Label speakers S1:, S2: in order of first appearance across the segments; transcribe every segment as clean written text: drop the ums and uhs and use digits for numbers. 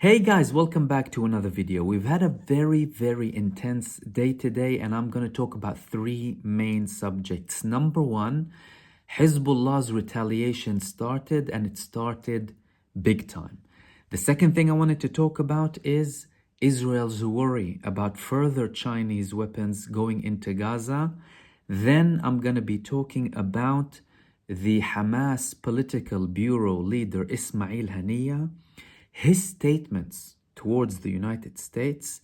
S1: Hey guys, welcome back to another video. We've had a very intense day today, and I'm going to talk about three main subjects. Number one, Hizbullah's retaliation started, and it started big time. The second thing I wanted to talk about is Israel's worry about further Chinese weapons going into Gaza. Then I'm going to be talking about the Hamas political bureau leader Ismail Haniyeh, his statements towards the United States,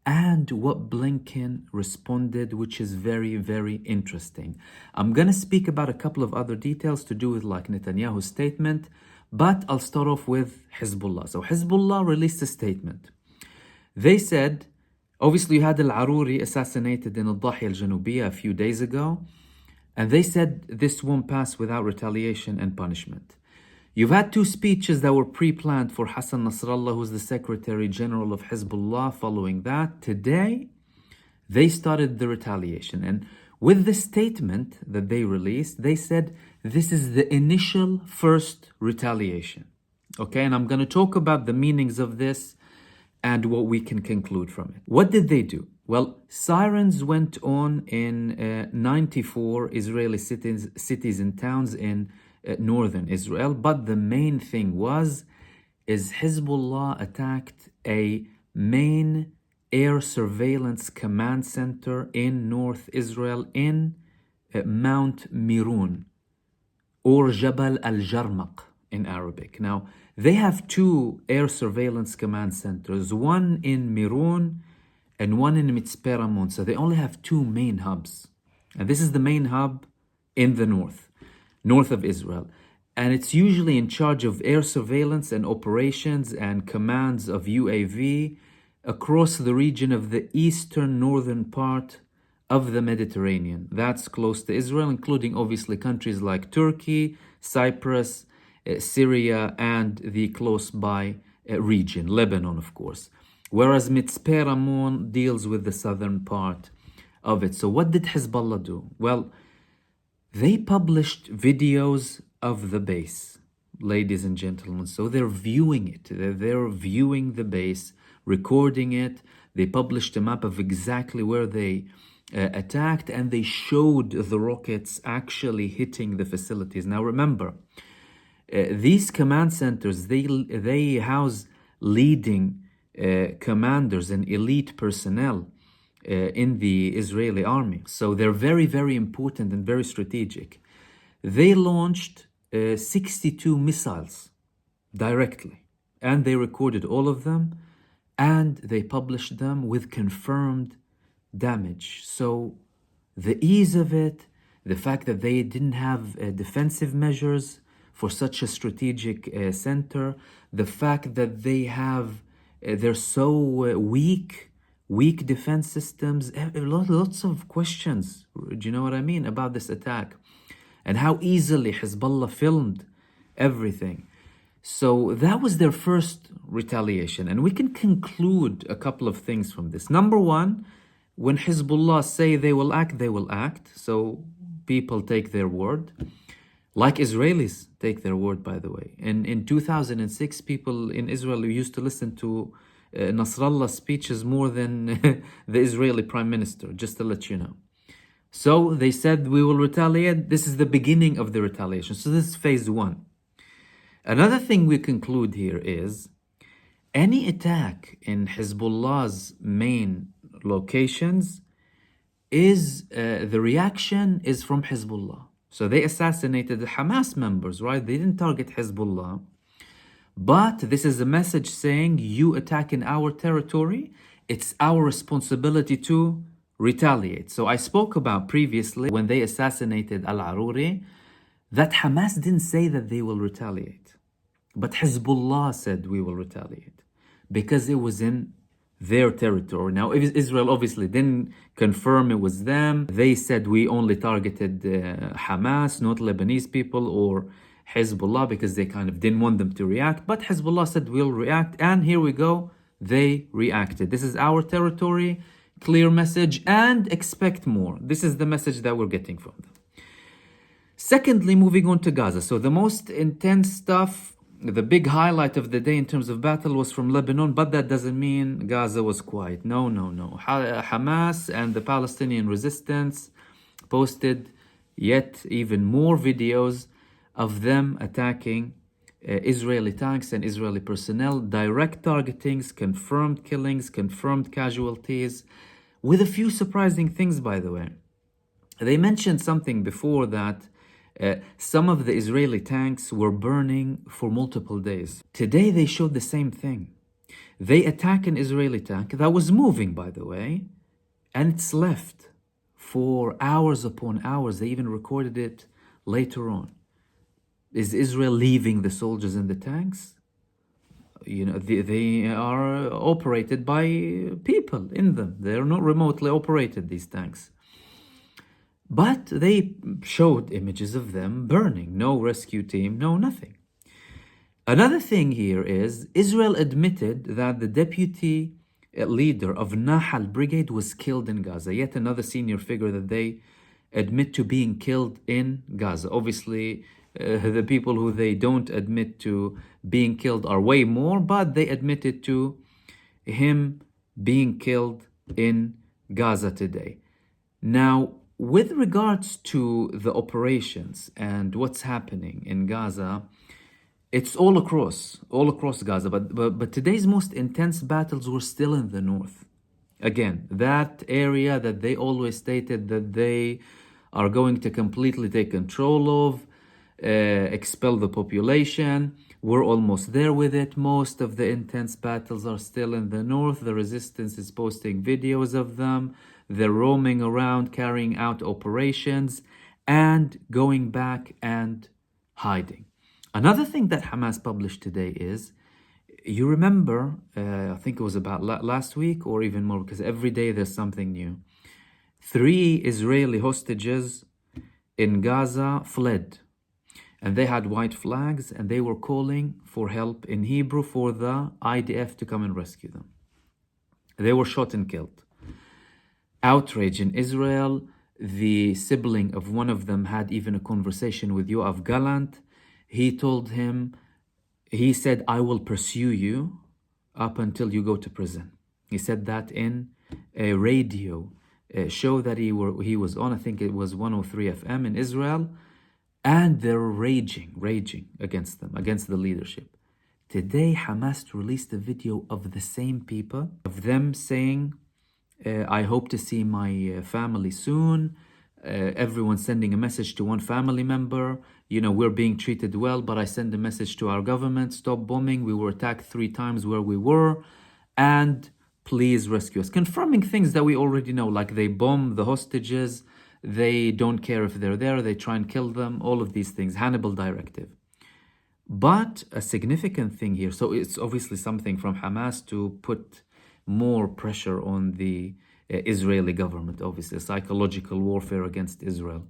S1: and what Blinken responded, which is very interesting. I'm going to speak about a couple of other details to do with like Netanyahu's statement, but I'll start off with Hizbullah. So Hizbullah released a statement. They said, obviously you had Al-Aruri assassinated in Al-Dahiya Al-Janubiyya a few days ago, and they said this won't pass without retaliation and punishment. You've had two speeches that were pre-planned for Hassan Nasrallah, who's the Secretary General of Hezbollah. Following that, today, they started the retaliation. And with the statement that they released, they said this is the initial first retaliation. Okay, and I'm going to talk about the meanings of this and what we can conclude from it. What did they do? Well, sirens went on in 94 Israeli cities and towns in northern Israel, but the main thing is Hezbollah attacked a main air surveillance command center in North Israel in Mount Mirun, or Jabal al-Jarmaq in Arabic. Now, they have two air surveillance command centers, one in Mirun and one in Mitzpe Ramon. So they only have two main hubs. And this is the main hub in the north of Israel. And it's usually in charge of air surveillance and operations and commands of UAV across the region of the eastern northern part of the Mediterranean. That's close to Israel, including obviously countries like Turkey, Cyprus, Syria, and the close by region, Lebanon, of course. Whereas Mitzpe Ramon deals with the southern part of it. So what did Hezbollah do? Well, they published videos of the base, ladies and gentlemen. So they're viewing it. They're viewing the base, recording it. They published a map of exactly where they attacked, and they showed the rockets actually hitting the facilities. Now remember, these command centers, they house leading commanders and elite personnel in the Israeli army. So they're very important and very strategic. They launched 62 missiles directly, and they recorded all of them, and they published them with confirmed damage. So the ease of it, the fact that they didn't have defensive measures for such a strategic center, the fact that they're so weak defense systems, lots of questions, do you know what I mean, about this attack, and how easily Hezbollah filmed everything. So that was their first retaliation, and we can conclude a couple of things from this. Number one, when Hezbollah say they will act, so people take their word, like Israelis take their word, by the way. And in 2006, people in Israel used to listen to Nasrallah's speeches more than the Israeli prime minister, just to let you know. So they said, we will retaliate. This is the beginning of the retaliation. So this is phase one. Another thing we conclude here is any attack in Hezbollah's main locations is the reaction is from Hezbollah. So they assassinated the Hamas members, right? They didn't target Hezbollah. But this is a message saying, you attack in our territory, it's our responsibility to retaliate. So I spoke about previously when they assassinated Al-Aruri, that Hamas didn't say that they will retaliate. But Hezbollah said we will retaliate because it was in their territory. Now, Israel obviously didn't confirm it was them. They said we only targeted Hamas, not Lebanese people or Hezbollah, because they kind of didn't want them to react. But Hezbollah said we'll react, and here we go. They reacted. This is our territory, clear message, and expect more. This is the message that we're getting from them. Secondly, moving on to Gaza. So the most intense stuff the big highlight of the day in terms of battle was from Lebanon, but that doesn't mean Gaza was quiet. No, no, no. Hamas and the Palestinian resistance posted yet even more videos of them attacking Israeli tanks and Israeli personnel, direct targetings, confirmed killings, confirmed casualties, with a few surprising things, by the way. They mentioned something before that some of the Israeli tanks were burning for multiple days. Today they showed the same thing. They attack an Israeli tank that was moving, by the way, and it's left for hours upon hours. They even recorded it later on. Is Israel leaving the soldiers in the tanks? You know, they are operated by people in them. They're not remotely operated, these tanks. But they showed images of them burning. No rescue team, no nothing. Another thing here is Israel admitted that the deputy leader of Nahal Brigade was killed in Gaza. Yet another senior figure that they admit to being killed in Gaza. Obviously, the people who they don't admit to being killed are way more, but they admitted to him being killed in Gaza today. Now, with regards to the operations and what's happening in Gaza, it's all across Gaza, but today's most intense battles were still in the north. Again, that area that they always stated that they are going to completely take control of, expel the population. We're almost there with it. Most of the intense battles are still in the north. The resistance is posting videos of them. They're roaming around, carrying out operations, and going back and hiding. Another thing that Hamas published today is, you remember, I think it was about last week or even more, because every day there's something new. 3 Israeli hostages in Gaza fled. And they had white flags and they were calling for help in Hebrew for the IDF to come and rescue them. They were shot and killed. Outrage in Israel. The sibling of one of them had even a conversation with Yoav Gallant. He told him, he said, I will pursue you up until you go to prison. He said that in a radio show that he was on. I think it was 103 FM in Israel. And they're raging against them, against the leadership. Today, Hamas released a video of the same people, of them saying, I hope to see my family soon. Everyone sending a message to one family member. You know, we're being treated well, but I send a message to our government. Stop bombing. We were attacked 3 times where we were. And please rescue us. Confirming things that we already know, like they bomb the hostages. They don't care if they're there. They try and kill them. All of these things. Hannibal directive. But a significant thing here. So it's obviously something from Hamas to put more pressure on the Israeli government. Obviously, psychological warfare against Israel.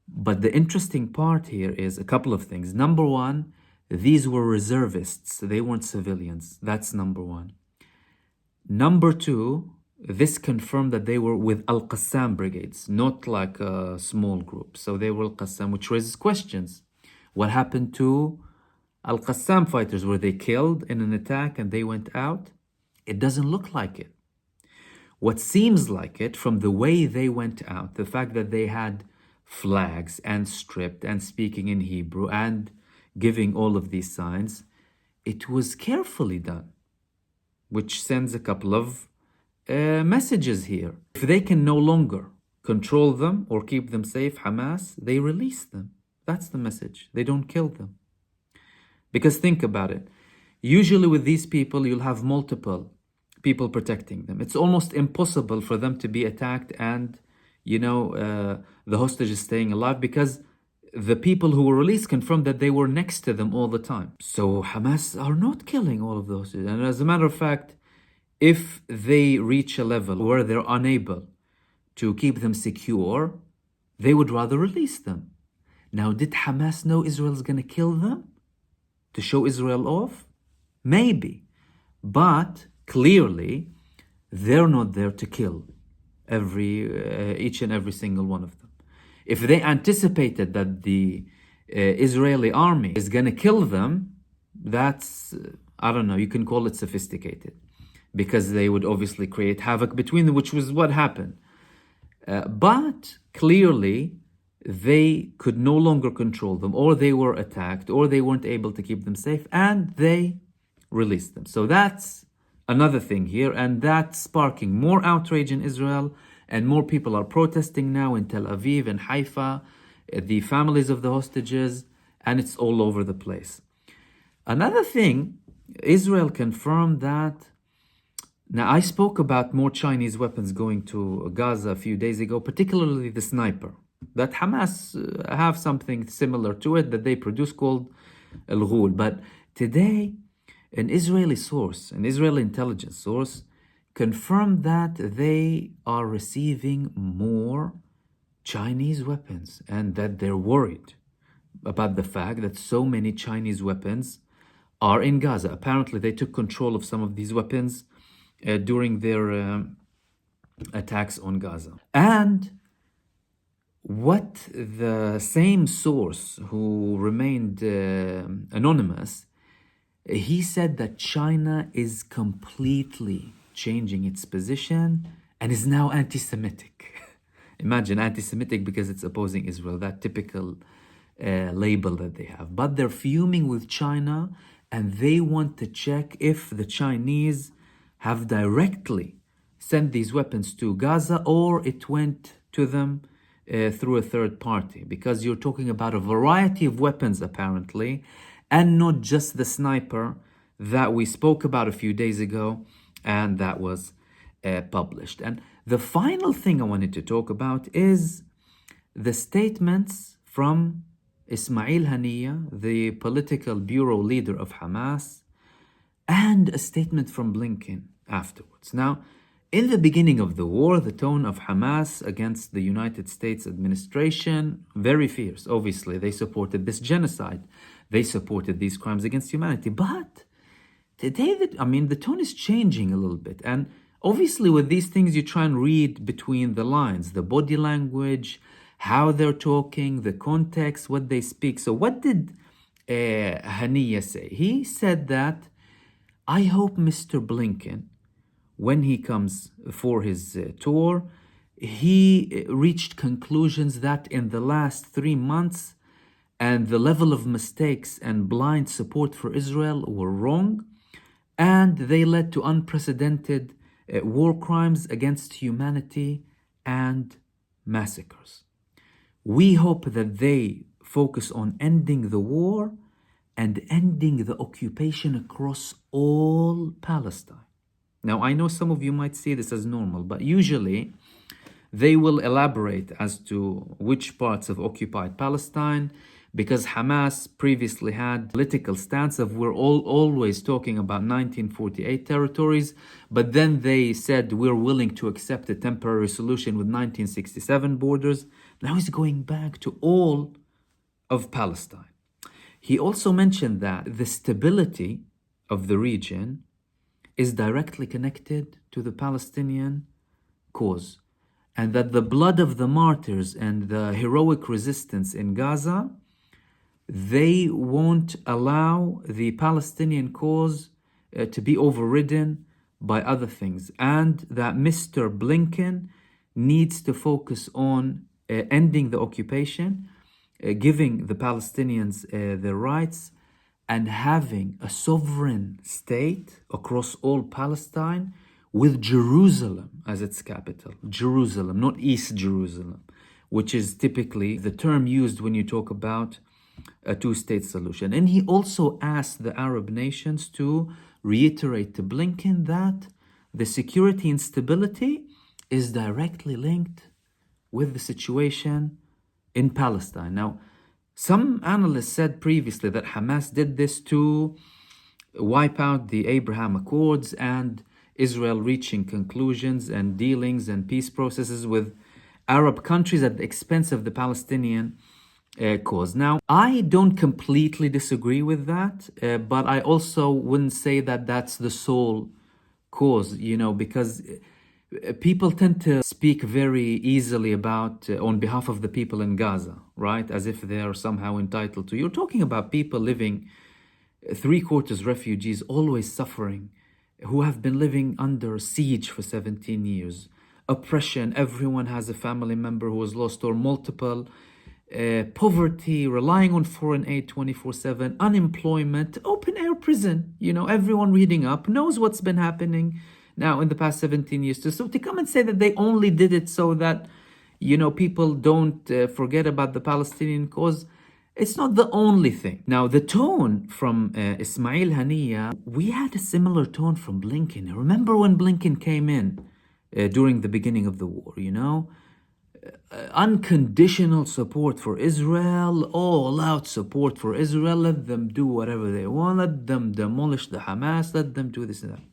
S1: But the interesting part here is a couple of things. Number one, these were reservists. They weren't civilians. That's number one. Number two, this confirmed that they were with Al-Qassam brigades, not like a small group. So they were Al-Qassam, which raises questions. What happened to Al-Qassam fighters? Were they killed in an attack and they went out? It doesn't look like it. What seems like it, from the way they went out, the fact that they had flags and stripped and speaking in Hebrew and giving all of these signs, it was carefully done, which sends a couple of messages here. If they can no longer control them or keep them safe, Hamas, they release them. That's the message. They don't kill them. Because think about it. Usually with these people, you'll have multiple people protecting them. It's almost impossible for them to be attacked and, the hostage is staying alive, because the people who were released confirmed that they were next to them all the time. So Hamas are not killing all of those. And as a matter of fact, if they reach a level where they're unable to keep them secure, they would rather release them. Now, did Hamas know Israel's going to kill them to show Israel off? Maybe. But clearly, they're not there to kill each and every single one of them. If they anticipated that the Israeli army is going to kill them, that's, I don't know, you can call it sophisticated, because they would obviously create havoc between them, which was what happened. But clearly, they could no longer control them, or they were attacked, or they weren't able to keep them safe, and they released them. So that's another thing here, and that's sparking more outrage in Israel, and more people are protesting now in Tel Aviv and Haifa, the families of the hostages, and it's all over the place. Another thing, Israel confirmed that. Now, I spoke about more Chinese weapons going to Gaza a few days ago, particularly the sniper, that Hamas have something similar to it that they produce called Al-Ghul. But today, an Israeli source, an Israeli intelligence source, confirmed that they are receiving more Chinese weapons, and that they're worried about the fact that so many Chinese weapons are in Gaza. Apparently, they took control of some of these weapons during their attacks on Gaza. And what the same source, who remained anonymous, he said that China is completely changing its position and is now anti-Semitic. Imagine, anti-Semitic because it's opposing Israel, that typical label that they have. But they're fuming with China, and they want to check if the Chinese have directly sent these weapons to Gaza, or it went to them through a third party, because you're talking about a variety of weapons apparently, and not just the sniper that we spoke about a few days ago and that was published. And the final thing I wanted to talk about is the statements from Ismail Haniyeh, the political bureau leader of Hamas, and a statement from Blinken afterwards. Now, in the beginning of the war, the tone of Hamas against the United States administration, very fierce. Obviously, they supported this genocide. They supported these crimes against humanity. But today, the tone is changing a little bit. And obviously, with these things, you try and read between the lines, the body language, how they're talking, the context, what they speak. So what did Haniyeh say? He said that, I hope Mr. Blinken, when he comes for his tour, he reached conclusions that in the last 3 months and the level of mistakes and blind support for Israel were wrong, and they led to unprecedented war crimes against humanity and massacres. We hope that they focus on ending the war and ending the occupation across all Palestine. Now, I know some of you might see this as normal, but usually they will elaborate as to which parts of occupied Palestine, because Hamas previously had political stance of we're always talking about 1948 territories, but then they said we're willing to accept a temporary solution with 1967 borders. Now he's going back to all of Palestine. He also mentioned that the stability of the region is directly connected to the Palestinian cause, and that the blood of the martyrs and the heroic resistance in Gaza, they won't allow the Palestinian cause to be overridden by other things, and that Mr. Blinken needs to focus on ending the occupation, giving the Palestinians their rights, and having a sovereign state across all Palestine with Jerusalem as its capital. Jerusalem, not East Jerusalem, which is typically the term used when you talk about a two-state solution. And he also asked the Arab nations to reiterate to Blinken that the security and stability is directly linked with the situation in Palestine. Now, some analysts said previously that Hamas did this to wipe out the Abraham Accords and Israel reaching conclusions and dealings and peace processes with Arab countries at the expense of the Palestinian cause. Now, I don't completely disagree with that, but I also wouldn't say that that's the sole cause, because people tend to speak very easily about on behalf of the people in Gaza, right? As if they are somehow entitled to. You're talking about people living three-quarters refugees, always suffering, who have been living under siege for 17 years, oppression, everyone has a family member who was lost or multiple, poverty, relying on foreign aid 24/7, unemployment, open air prison. Everyone reading up knows what's been happening now in the past 17 years. So to come and say that they only did it so that, people don't forget about the Palestinian cause, it's not the only thing. Now, the tone from Ismail Haniya, we had a similar tone from Blinken. Remember when Blinken came in during the beginning of the war, unconditional support for Israel, all out support for Israel, let them do whatever they want, let them demolish the Hamas, let them do this and that.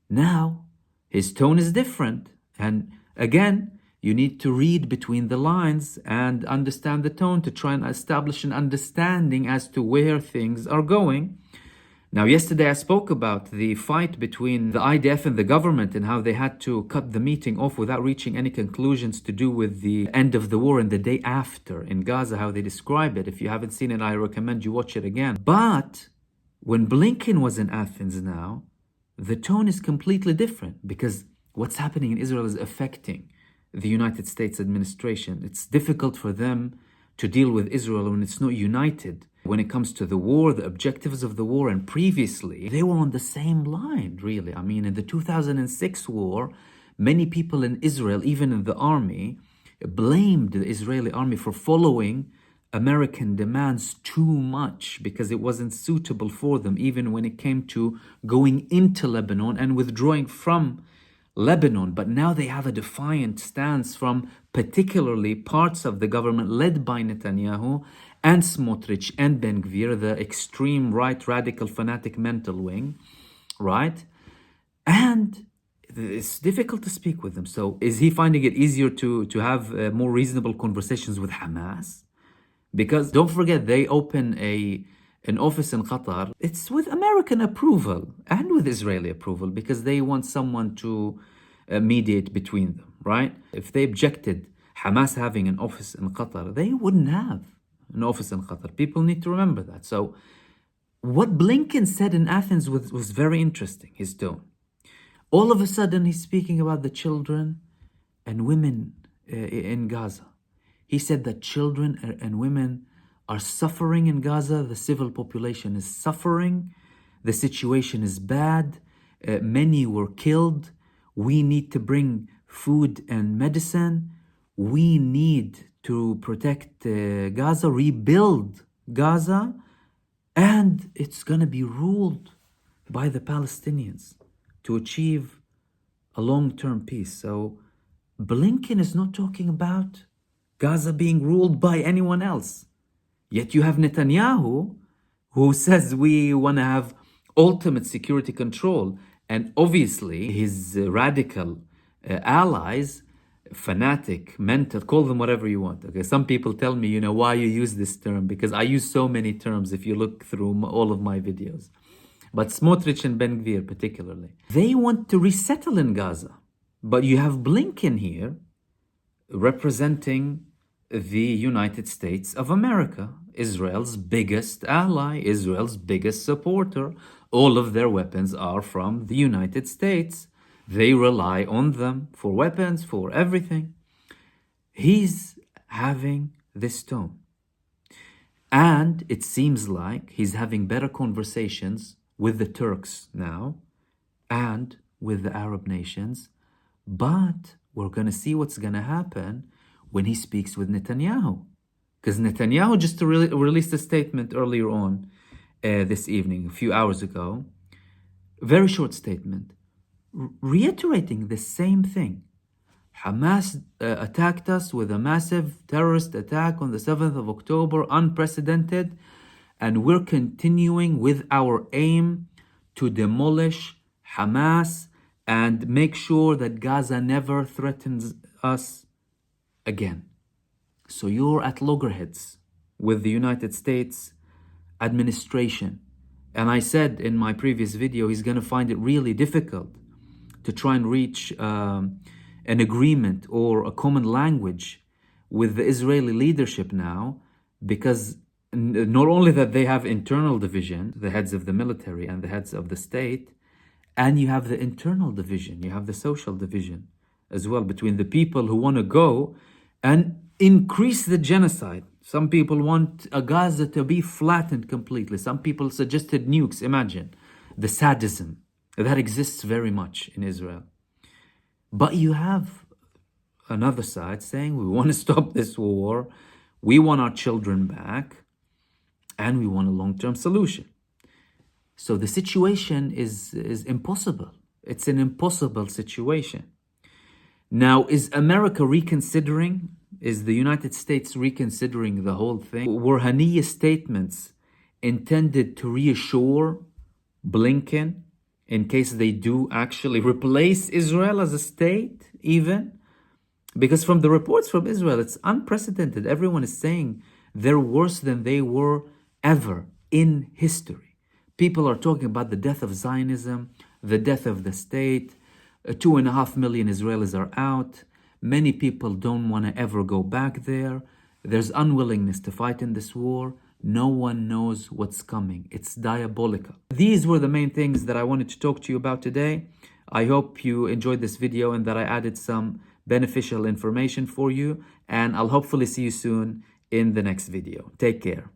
S1: Now, his tone is different. And again, you need to read between the lines and understand the tone to try and establish an understanding as to where things are going. Now, yesterday I spoke about the fight between the IDF and the government and how they had to cut the meeting off without reaching any conclusions to do with the end of the war and the day after in Gaza, how they describe it. If you haven't seen it, I recommend you watch it again. But when Blinken was in Athens now, the tone is completely different, because what's happening in Israel is affecting the United States administration. It's difficult for them to deal with Israel when it's not united when it comes to the war, the objectives of the war. And previously, they were on the same line, really. I mean, in the 2006 war, many people in Israel, even in the army, blamed the Israeli army for following American demands too much because it wasn't suitable for them, even when it came to going into Lebanon and withdrawing from Lebanon. But now they have a defiant stance from particularly parts of the government led by Netanyahu and Smotrich and Ben Gvir, the extreme right, radical, fanatic mental wing, right? And it's difficult to speak with them. So is he finding it easier to have more reasonable conversations with Hamas? Because don't forget, they open an office in Qatar. It's with American approval and with Israeli approval, because they want someone to mediate between them, right? If they objected Hamas having an office in Qatar, they wouldn't have an office in Qatar. People need to remember that. So what Blinken said in Athens was very interesting, his tone. All of a sudden, he's speaking about the children and women in Gaza. He said that children and women are suffering in Gaza. The civil population is suffering. The situation is bad. Many were killed. We need to bring food and medicine. We need to protect Gaza, rebuild Gaza, and it's going to be ruled by the Palestinians to achieve a long-term peace. So Blinken is not talking about Gaza being ruled by anyone else. Yet you have Netanyahu, who says we want to have ultimate security control. And obviously his radical allies, fanatic, mental, call them whatever you want. Okay, some people tell me, why you use this term, because I use so many terms if you look through all of my videos. But Smotrich and Ben Gvir particularly, they want to resettle in Gaza. But you have Blinken here representing the United States of America, Israel's biggest ally, Israel's biggest supporter. All of their weapons are from the United States. They rely on them for weapons, for everything. He's having this tone. And it seems like he's having better conversations with the Turks now and with the Arab nations. But we're going to see what's going to happen when he speaks with Netanyahu. Because Netanyahu just released a statement earlier on this evening, a few hours ago, very short statement, reiterating the same thing. Hamas attacked us with a massive terrorist attack on the 7th of October, unprecedented, and we're continuing with our aim to demolish Hamas and make sure that Gaza never threatens us again. So you're at loggerheads with the United States administration. And I said in my previous video, he's going to find it really difficult to try and reach an agreement or a common language with the Israeli leadership now, because not only that they have internal division, the heads of the military and the heads of the state, and you have the internal division, you have the social division as well between the people who want to go and increase the genocide. Some people want Gaza to be flattened completely. Some people suggested nukes. Imagine the sadism that exists very much in Israel. But you have another side saying we want to stop this war, we want our children back, and we want a long-term solution. So the situation is impossible. It's an impossible situation. Now, is America reconsidering? Is the United States reconsidering the whole thing? Were Haniya's statements intended to reassure Blinken in case they do actually replace Israel as a state even? Because from the reports from Israel, it's unprecedented. Everyone is saying they're worse than they were ever in history. People are talking about the death of Zionism, the death of the state. 2.5 million Israelis are out. Many people don't want to ever go back there. There's unwillingness to fight in this war. No one knows what's coming. It's diabolical. These were the main things that I wanted to talk to you about today. I hope you enjoyed this video and that I added some beneficial information for you. And I'll hopefully see you soon in the next video. Take care.